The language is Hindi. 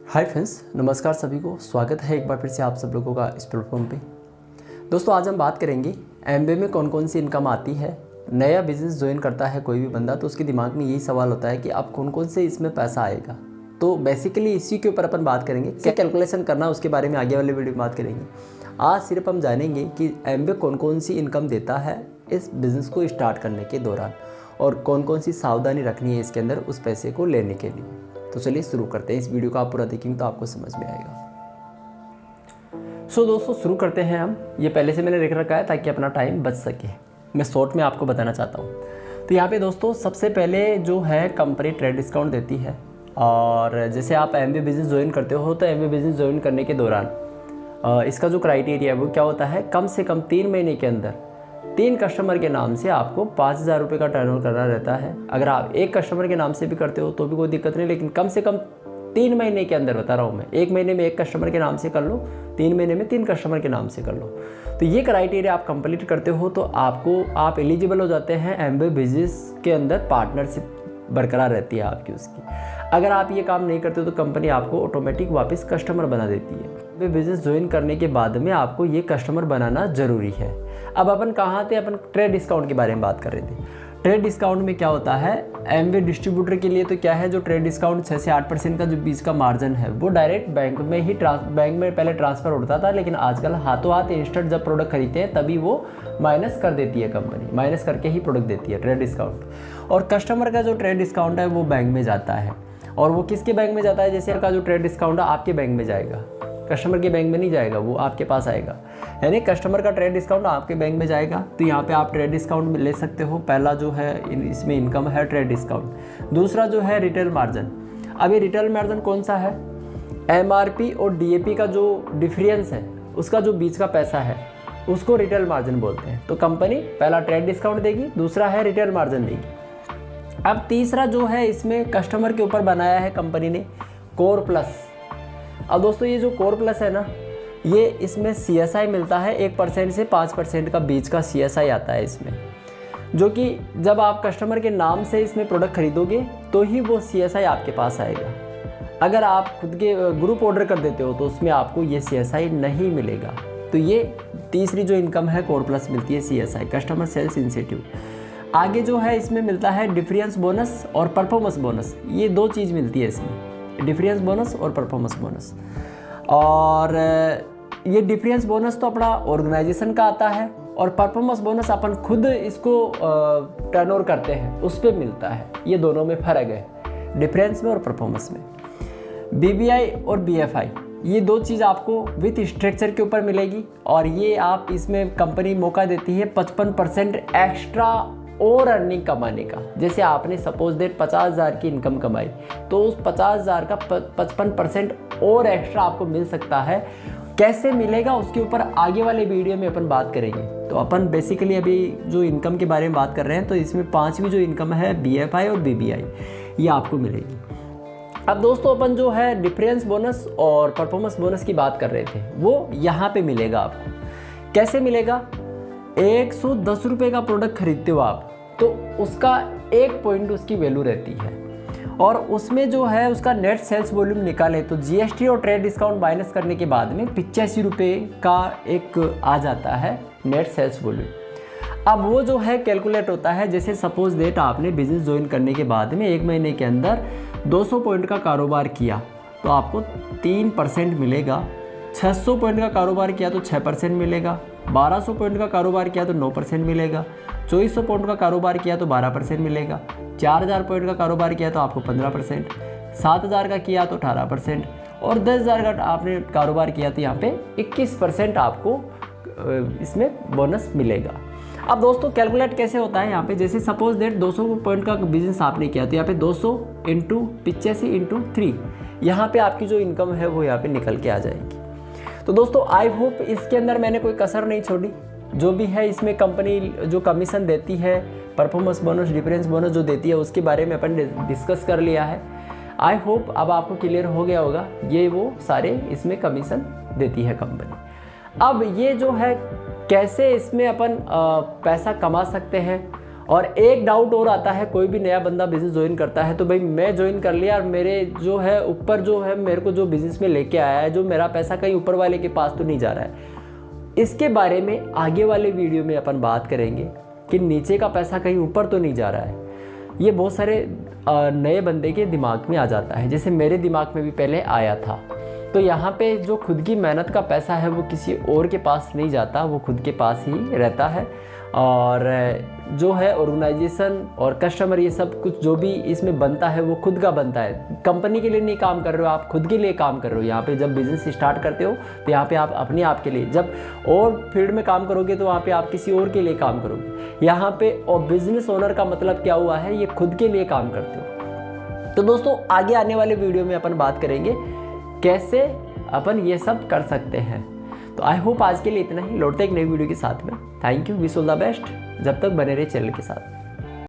हाय फ्रेंड्स, नमस्कार सभी को। स्वागत है एक बार फिर से आप सब लोगों का इस प्लेटफॉर्म पे। दोस्तों, आज हम बात करेंगे एमबीए में कौन कौन सी इनकम आती है। नया बिजनेस ज्वाइन करता है कोई भी बंदा तो उसके दिमाग में यही सवाल होता है कि अब कौन कौन से इसमें पैसा आएगा। तो बेसिकली इसी के ऊपर अपन बात करेंगे, क्या कैलकुलेशन करना उसके बारे में आगे वाले वीडियो में बात करेंगे। आज सिर्फ हम जानेंगे कि एमबीए कौन कौन सी इनकम देता है इस बिज़नेस को स्टार्ट करने के दौरान और कौन कौन सी सावधानी रखनी है इसके अंदर उस पैसे को लेने के लिए। तो चलिए शुरू करते हैं। इस वीडियो को आप पूरा देखेंगे तो आपको समझ में आएगा। दोस्तों, शुरू करते हैं हम। ये पहले से मैंने लिख रखा है ताकि अपना टाइम बच सके। मैं शॉर्ट में आपको बताना चाहता हूँ। तो यहाँ पे दोस्तों सबसे पहले जो है कंपनी ट्रेड डिस्काउंट देती है। और जैसे आप एमबीए बिजनेस ज्वाइन करते हो तो एमबीए बिजनेस ज्वाइन करने के दौरान इसका जो क्राइटेरिया है वो क्या होता है, कम से कम 3 महीने के अंदर 3 कस्टमर के नाम से आपको 5,000 रुपये का टर्नओवर करना रहता है। अगर आप एक कस्टमर के नाम से भी करते हो तो भी कोई दिक्कत नहीं, लेकिन कम से कम 3 महीने के अंदर, बता रहा हूँ मैं, 1 महीने में 1 कस्टमर के नाम से कर लो, 3 महीने में 3 कस्टमर के नाम से कर लो। तो ये क्राइटेरिया आप कंप्लीट करते हो तो आप एलिजिबल हो जाते हैं एमबीए बिजनेस के अंदर। पार्टनरशिप बरकरार रहती है आपकी उसकी। अगर आप ये काम नहीं करते तो कंपनी आपको ऑटोमेटिक वापस कस्टमर बना देती है। वे बिजनेस ज्वाइन करने के बाद में आपको ये कस्टमर बनाना ज़रूरी है। अब अपन कहाँ थे, अपन ट्रेड डिस्काउंट के बारे में बात कर रहे थे। ट्रेड डिस्काउंट में क्या होता है, एमबीए डिस्ट्रीब्यूटर के लिए तो क्या है, जो ट्रेड डिस्काउंट 6 से 8% का जो बीच का मार्जिन है वो डायरेक्ट बैंक में ही बैंक में पहले ट्रांसफ़र होता था, लेकिन आजकल हाथों हाथ इंस्टेंट जब प्रोडक्ट खरीदते हैं तभी वो माइनस कर देती है कंपनी, माइनस करके ही प्रोडक्ट देती है ट्रेड डिस्काउंट। और कस्टमर का जो ट्रेड डिस्काउंट है वो बैंक में जाता है। और वो किसके बैंक में जाता है, जैसे का जो ट्रेड डिस्काउंट है आपके बैंक में जाएगा, कस्टमर के बैंक में नहीं जाएगा, वो आपके पास आएगा। यानी कस्टमर का ट्रेड डिस्काउंट आपके बैंक में जाएगा। तो यहाँ पे आप ट्रेड डिस्काउंट ले सकते हो। पहला जो है इसमें इनकम है ट्रेड डिस्काउंट। दूसरा जो है रिटेल मार्जिन। अब ये रिटेल मार्जिन कौन सा है, एमआरपी और डीएपी का जो डिफरेंस है उसका जो बीच का पैसा है उसको रिटेल मार्जिन बोलते हैं। तो कंपनी पहला ट्रेड डिस्काउंट देगी, दूसरा है रिटेल मार्जिन देगी। अब तीसरा जो है इसमें कस्टमर के ऊपर बनाया है कंपनी ने कोर प्लस। अब दोस्तों ये जो कोर प्लस है ना, ये इसमें CSI मिलता है 1% से 5% का बीच का CSI आता है इसमें, जो कि जब आप कस्टमर के नाम से इसमें प्रोडक्ट खरीदोगे तो ही वो CSI आपके पास आएगा। अगर आप खुद के ग्रुप ऑर्डर कर देते हो तो उसमें आपको ये CSI नहीं मिलेगा। तो ये तीसरी जो इनकम है कोर प्लस मिलती है CSI, कस्टमर सेल्स इंसेंटिव। आगे जो है इसमें मिलता है डिफरेंस बोनस और परफॉर्मेंस बोनस। ये 2 चीज़ मिलती है इसमें, डिफरेंस बोनस और परफॉर्मेंस बोनस। और ये डिफरेंस बोनस तो अपना ऑर्गेनाइजेशन का आता है और परफॉर्मेंस बोनस अपन खुद इसको टर्नओवर करते हैं उस पर मिलता है। ये दोनों में फ़र्क है, डिफरेंस में और परफॉर्मेंस में। BBI और BFI ये 2 चीज़ आपको विथ स्ट्रक्चर के ऊपर मिलेगी। और ये आप इसमें कंपनी मौका देती है 55% एक्स्ट्रा और अर्निंग कमाने का। जैसे आपने सपोज डेट 50,000 की इनकम कमाई तो उस 50,000 का 55% और एक्स्ट्रा आपको मिल सकता है। कैसे मिलेगा उसके ऊपर आगे वाले वीडियो में अपन बात करेंगे। तो अपन बेसिकली अभी जो इनकम के बारे में बात कर रहे हैं तो इसमें 5वीं जो इनकम है BFI और BBI ये आपको मिलेगी। अब दोस्तों अपन जो है डिफरेंस बोनस और परफॉर्मेंस बोनस की बात कर रहे थे, वो यहाँ पे मिलेगा आपको। कैसे मिलेगा, 110 रुपये का प्रोडक्ट खरीदते हो आप तो उसका 1 पॉइंट उसकी वैल्यू रहती है। और उसमें जो है उसका नेट सेल्स वॉल्यूम निकाले तो GST और ट्रेड डिस्काउंट माइनस करने के बाद में 85 रुपये का एक आ जाता है नेट सेल्स वॉल्यूम। अब वो जो है कैलकुलेट होता है, जैसे सपोज डेट आपने बिजनेस ज्वाइन करने के बाद में 1 महीने के अंदर 200 पॉइंट का कारोबार किया तो आपको 3% मिलेगा। 600 पॉइंट का कारोबार किया तो 6% मिलेगा। 1200 पॉइंट का कारोबार किया तो 9% मिलेगा। 2400 पॉइंट का कारोबार किया तो 12% मिलेगा। 4000 पॉइंट का कारोबार किया तो आपको 15%। 7000 का किया तो 18% और 10,000 का आपने कारोबार किया तो यहाँ पे 21% आपको इसमें बोनस मिलेगा। अब दोस्तों कैलकुलेट कैसे होता है यहाँ पे, जैसे सपोज डेट 200 पॉइंट का बिजनेस आपने किया तो यहाँ पे 200 × 85 × 3 यहाँ पे आपकी जो इनकम है वो यहाँ पे निकल के आ जाएगी। तो दोस्तों आई होप इसके अंदर मैंने कोई कसर नहीं छोड़ी। जो भी है इसमें कंपनी जो कमीशन देती है, परफॉर्मेंस बोनस, डिफरेंस बोनस जो देती है उसके बारे में अपन डिस्कस कर लिया है। आई होप अब आपको क्लियर हो गया होगा, ये वो सारे इसमें कमीशन देती है कंपनी। अब ये जो है कैसे इसमें अपन पैसा कमा सकते हैं और एक डाउट और आता है, कोई भी नया बंदा बिज़नेस ज्वाइन करता है तो भाई मैं ज्वाइन कर लिया और मेरे जो है ऊपर जो है मेरे को जो बिज़नेस में लेके आया है, जो मेरा पैसा कहीं ऊपर वाले के पास तो नहीं जा रहा है। इसके बारे में आगे वाले वीडियो में अपन बात करेंगे कि नीचे का पैसा कहीं ऊपर तो नहीं जा रहा है। ये बहुत सारे नए बंदे के दिमाग में आ जाता है, जैसे मेरे दिमाग में भी पहले आया था। तो यहाँ पे जो खुद की मेहनत का पैसा है वो किसी और के पास नहीं जाता, वो खुद के पास ही रहता है। और जो है ऑर्गेनाइजेशन और कस्टमर ये सब कुछ जो भी इसमें बनता है वो खुद का बनता है। कंपनी के लिए नहीं काम कर रहे हो, आप खुद के लिए काम कर रहे हो। यहाँ पे जब बिज़नेस स्टार्ट करते हो तो यहाँ पे आप अपने आप के लिए, जब और फील्ड में काम करोगे तो वहाँ पे आप किसी और के लिए काम करोगे। यहाँ पे और बिज़नेस ओनर का मतलब क्या हुआ है, ये खुद के लिए काम करते हो। तो दोस्तों आगे आने वाले वीडियो में अपन बात करेंगे कैसे अपन ये सब कर सकते हैं। तो आई होप आज के लिए इतना ही, लौटते एक नई वीडियो के साथ में। Thank you, wish all the best. जब तक बने रहे चैनल के साथ।